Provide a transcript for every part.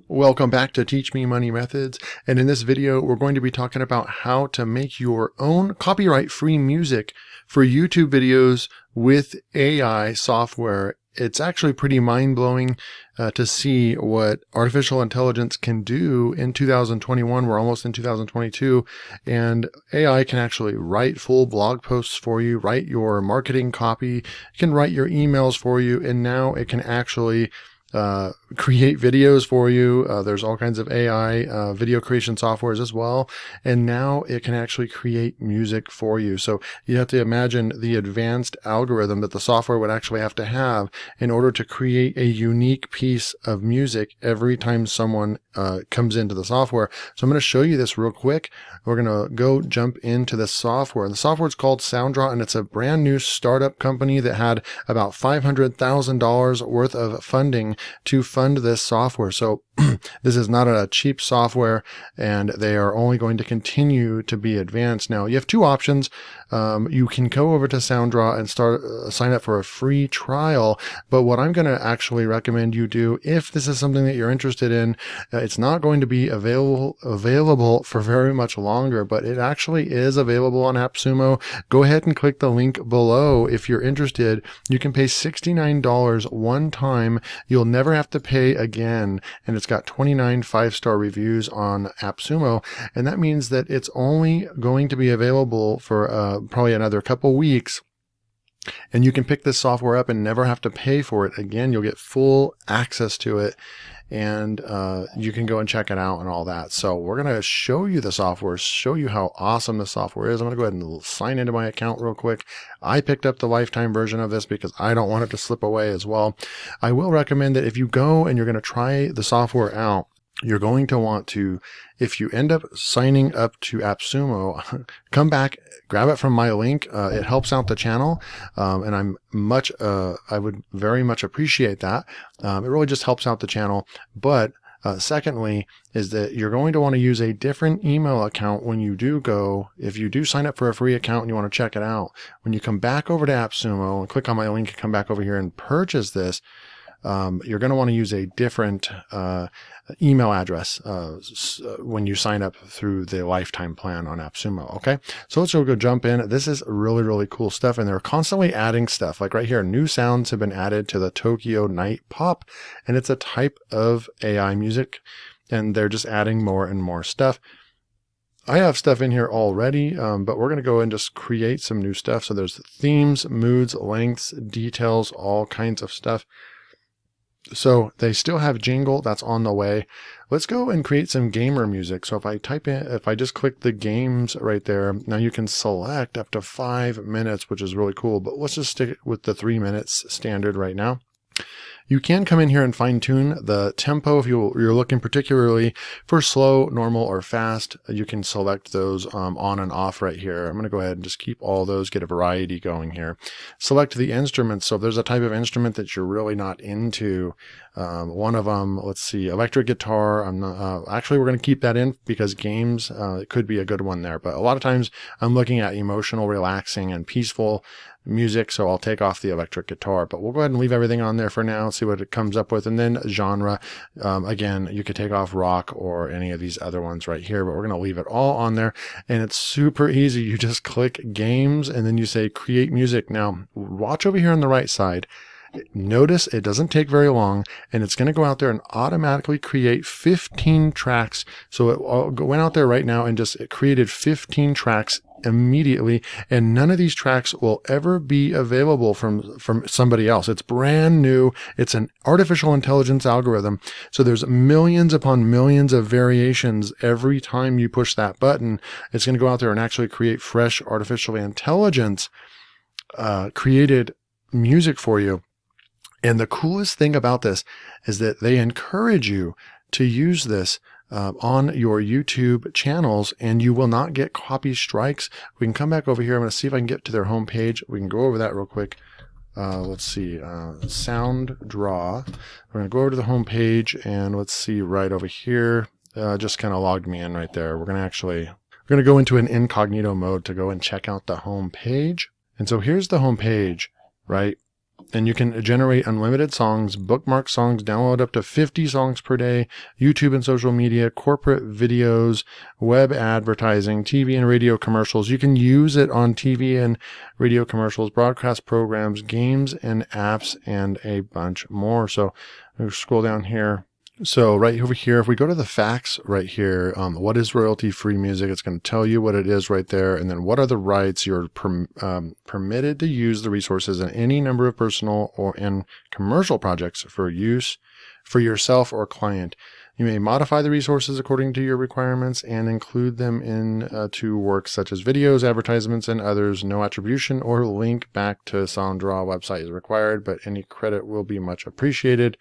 Welcome back to Teach Me Money Methods, and in this video we're going to be talking about how to make your own copyright-free music for YouTube videos with AI software. It's actually pretty mind-blowing to see what artificial intelligence can do in 2021. We're almost in 2022, and AI can actually write full blog posts for you, write your marketing copy, it can write your emails for you, and now it can actually create videos for you. There's all kinds of AI video creation softwares as well. And now it can actually create music for you. So you have to imagine the advanced algorithm that the software would actually have to have in order to create a unique piece of music every time someone comes into the software. So I'm going to show you this real quick. We're going to go jump into the software. The software is called Sounddraw, and it's a brand new startup company that had about $500,000 worth of funding to fund this software. So this is not a cheap software, and they are only going to continue to be advanced. Now, you have two options. You can go over to Sounddraw and sign up for a free trial. But what I'm going to actually recommend you do, if this is something that you're interested in, it's not going to be available for very much longer, but it actually is available on AppSumo. Go ahead and click the link below if you're interested. You can pay $69 one time. You'll never have to pay again, and it's got 29 5-star reviews on AppSumo, and that means that it's only going to be available for probably another couple weeks, and you can pick this software up and never have to pay for it again. You'll get full access to it, and you can go and check it out and all that. So we're going to show you the software, show you how awesome the software is. I'm going to go ahead and sign into my account real quick. I picked up the lifetime version of this because I don't want it to slip away as well. I will recommend that if you go and you're going to try the software out, you're going to want to, if you end up signing up to AppSumo, come back, grab it from my link. It helps out the channel, and I would very much appreciate that. It really just helps out the channel. But secondly, is that you're going to want to use a different email account when you do go, if you do sign up for a free account and you want to check it out. When you come back over to AppSumo and click on my link and come back over here and purchase this, you're going to want to use a different email address when you sign up through the lifetime plan on AppSumo. Okay, so let's go jump in. This is really, really cool stuff, and they're constantly adding stuff. Like right here, new sounds have been added to the Tokyo Night Pop, and it's a type of AI music, and they're just adding more and more stuff. I have stuff in here already, but we're going to go and just create some new stuff. So there's themes, moods, lengths, details, all kinds of stuff. So they still have jingle that's on the way. Let's go and create some gamer music. So if I just click the games right there, now you can select up to 5 minutes, which is really cool, but let's just stick with the 3 minutes standard right now. You can come in here and fine tune the tempo if you're looking particularly for slow, normal, or fast. You can select those on and off right here. I'm going to go ahead and just keep all those, get a variety going here. Select the instruments. So if there's a type of instrument that you're really not into, one of them, let's see, electric guitar. Actually, we're going to keep that in because games, it could be a good one there. But a lot of times I'm looking at emotional, relaxing, and peaceful music, so I'll take off the electric guitar, but we'll go ahead and leave everything on there for now, see what it comes up with. And then genre, again, you could take off rock or any of these other ones right here, but we're going to leave it all on there, and it's super easy. You just click games and then you say create music. Now watch over here on the right side. Notice it doesn't take very long, and it's going to go out there and automatically create 15 tracks. So it went out there right now and just created 15 tracks immediately, and none of these tracks will ever be available from somebody else. It's brand new. It's an artificial intelligence algorithm. So there's millions upon millions of variations every time you push that button. It's going to go out there and actually create fresh artificial intelligence created music for you. And the coolest thing about this is that they encourage you to use this on your YouTube channels, and you will not get copy strikes. We can come back over here. I'm going to see if I can get to their homepage. We can go over that real quick. Let's see, Sounddraw. We're going to go over to the homepage, and let's see right over here. Just kind of logged me in right there. We're going to go into an incognito mode to go and check out the homepage. And so here's the homepage, right? And you can generate unlimited songs, bookmark songs, download up to 50 songs per day, YouTube and social media, corporate videos, web advertising, TV and radio commercials. You can use it on TV and radio commercials, broadcast programs, games and apps, and a bunch more. So we'll scroll down here. So right over here, if we go to the facts right here, what is royalty-free music? It's going to tell you what it is right there. And then what are the rights? You're permitted to use the resources in any number of personal and commercial projects for use for yourself or client. You may modify the resources according to your requirements and include them to works such as videos, advertisements, and others. No attribution or link back to Sounddraw website is required, but any credit will be much appreciated.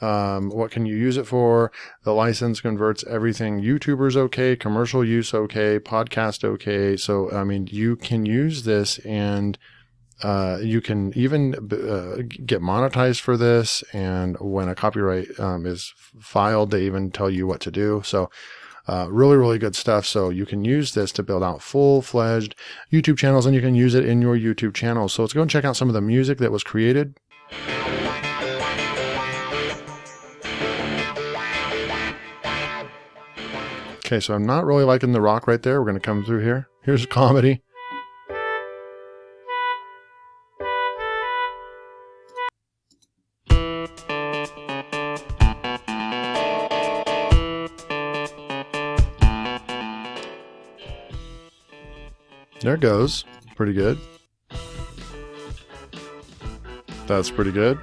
What can you use it for? The license converts everything. YouTubers okay, commercial use okay, podcast okay. So, I mean, you can use this, and you can even get monetized for this. And when a copyright is filed, they even tell you what to do. So really, really good stuff. So you can use this to build out full-fledged YouTube channels, and you can use it in your YouTube channel. So let's go and check out some of the music that was created. Okay, so I'm not really liking the rock right there. We're going to come through here. Here's comedy. There it goes. Pretty good. That's pretty good.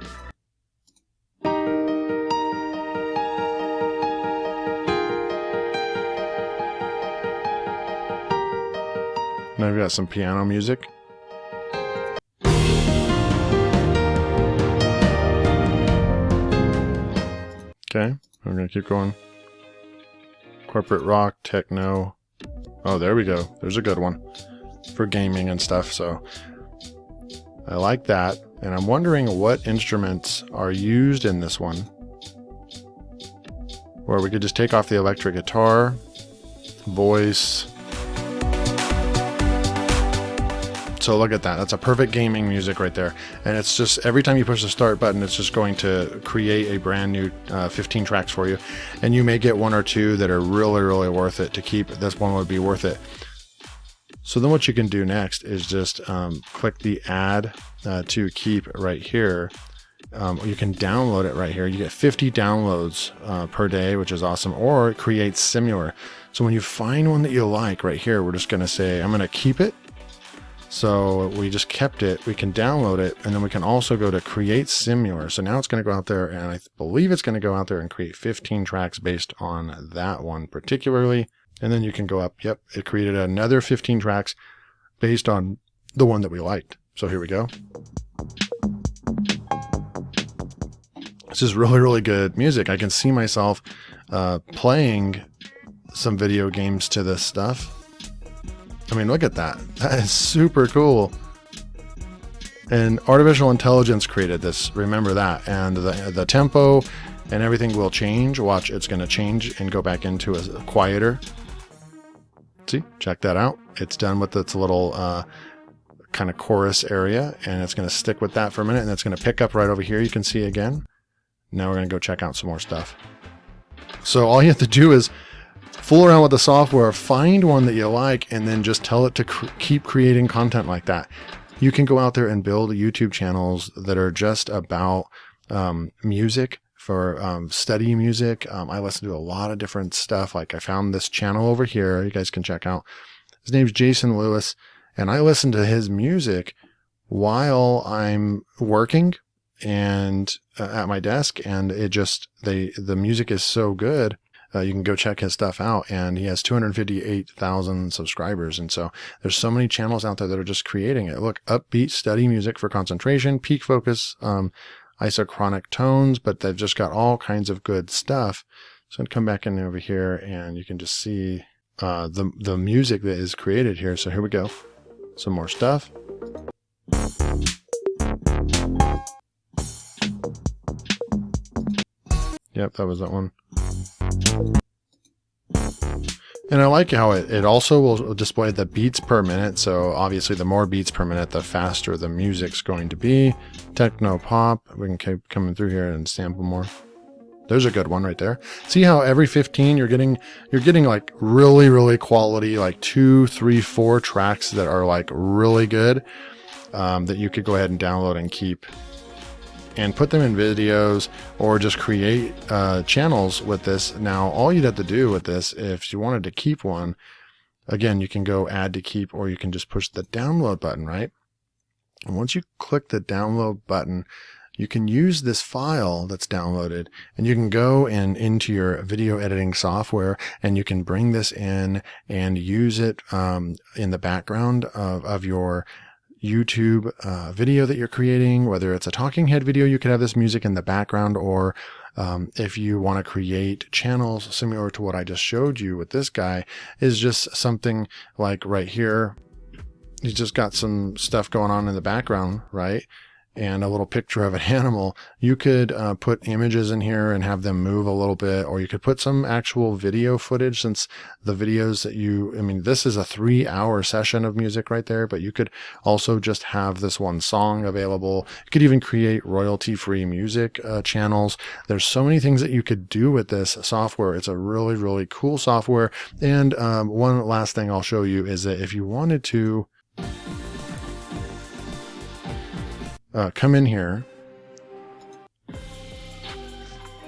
Now we've got some piano music. Okay, we're going to keep going. Corporate rock, techno. Oh, there we go. There's a good one for gaming and stuff. So I like that. And I'm wondering what instruments are used in this one. Or we could just take off the electric guitar, voice. So look at that. That's a perfect gaming music right there. And it's just every time you push the start button, it's just going to create a brand new 15 tracks for you. And you may get one or two that are really, really worth it to keep. This one would be worth it. So then what you can do next is just click the add to keep right here. You can download it right here. You get 50 downloads per day, which is awesome. Or it creates similar. So when you find one that you like right here, we're just going to say, I'm going to keep it. So we just kept it, we can download it, and then we can also go to create similar. So now it's going to go out there, and I believe it's going to go out there and create 15 tracks based on that one particularly. And then you can go up, yep, it created another 15 tracks based on the one that we liked. So here we go. This is really, really good music. I can see myself playing some video games to this stuff. I mean, look at that. That is super cool. And artificial intelligence created this. Remember that. And the tempo and everything will change. Watch, it's going to change and go back into a quieter. See, check that out. It's done with its little kind of chorus area. And it's going to stick with that for a minute. And it's going to pick up right over here. You can see again. Now we're going to go check out some more stuff. So all you have to do is fool around with the software, find one that you like, and then just tell it to keep creating content like that. You can go out there and build YouTube channels that are just about music, for study music. I listen to a lot of different stuff. Like I found this channel over here you guys can check out. His name's Jason Lewis, and I listen to his music while I'm working and at my desk, and it just, the music is so good. You can go check his stuff out, and he has 258,000 subscribers. And so there's so many channels out there that are just creating it. Look, upbeat study music for concentration, peak focus, isochronic tones, but they've just got all kinds of good stuff. So I'm going to come back in over here, and you can just see the music that is created here. So here we go. Some more stuff. Yep, that was that one. And I like how it also will display the beats per minute. So obviously the more beats per minute, the faster the music's going to be. Techno pop, we can keep coming through here and sample more. There's a good one right there. See how every 15 you're getting like really quality, like 2, 3, 4 tracks that are like really good, that you could go ahead and download and keep and put them in videos, or just create channels with this. Now, all you'd have to do with this, if you wanted to keep one, again, you can go add to keep, or you can just push the download button, right? And once you click the download button, you can use this file that's downloaded, and you can go into your video editing software, and you can bring this in and use it in the background of your YouTube video that you're creating. Whether it's a talking head video, you could have this music in the background, or if you want to create channels similar to what I just showed you with this guy, is just something like right here. He's just got some stuff going on in the background, right? And a little picture of an animal. You could put images in here and have them move a little bit, or you could put some actual video footage, since the videos that this is a 3-hour session of music right there, but you could also just have this one song available. You could even create royalty-free music channels. There's so many things that you could do with this software. It's a really cool software. And one last thing I'll show you is that if you wanted to come in here.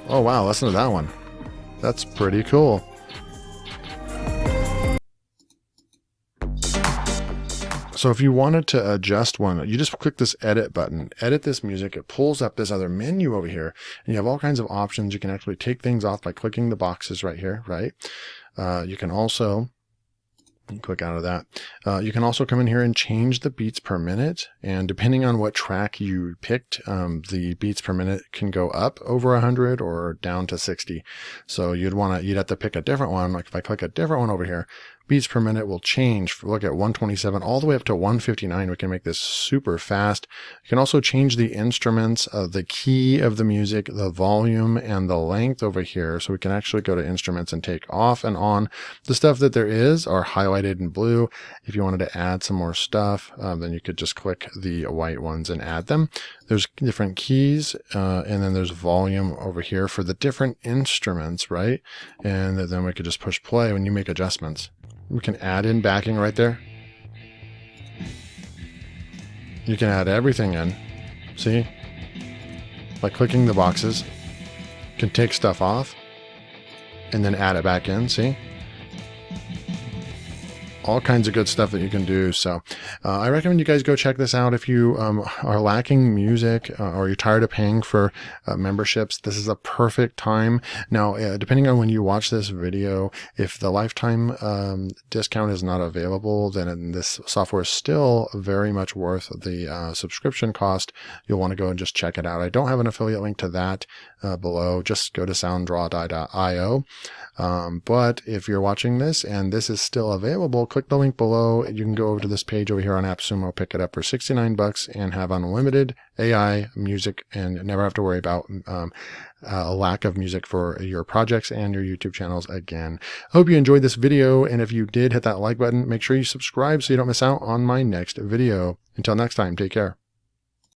Oh wow, listen to that one. That's pretty cool. So if you wanted to adjust one, you just click this edit button, edit this music. It pulls up this other menu over here, and you have all kinds of options. You can actually take things off by clicking the boxes right here, right? You can also click out of that. You can also come in here and change the beats per minute, and depending on what track you picked, the beats per minute can go up over 100 or down to 60. So you'd have to pick a different one. Like if I click a different one over here, beats per minute will change. Look at 127 all the way up to 159. We can make this super fast. You can also change the instruments, the key of the music, the volume, and the length over here. So we can actually go to instruments and take off and on. The stuff that there is are highlighted in blue. If you wanted to add some more stuff, then you could just click the white ones and add them. There's different keys, and then there's volume over here for the different instruments, right? And then we could just push play when you make adjustments. We can add in backing right there. You can add everything in. See? By clicking the boxes. You can take stuff off and then add it back in. See? All kinds of good stuff that you can do. So I recommend you guys go check this out. If you are lacking music, or you're tired of paying for memberships, this is a perfect time. Now, depending on when you watch this video, if the lifetime discount is not available, then this software is still very much worth the subscription cost. You'll want to go and just check it out. I don't have an affiliate link to that below. Just go to sounddraw.io. But if you're watching this and this is still available, click the link below. You can go over to this page over here on AppSumo, pick it up for $69 and have unlimited AI music and never have to worry about a lack of music for your projects and your YouTube channels again. I hope you enjoyed this video, and if you did, hit that like button. Make sure you subscribe so you don't miss out on my next video. Until next time, take care.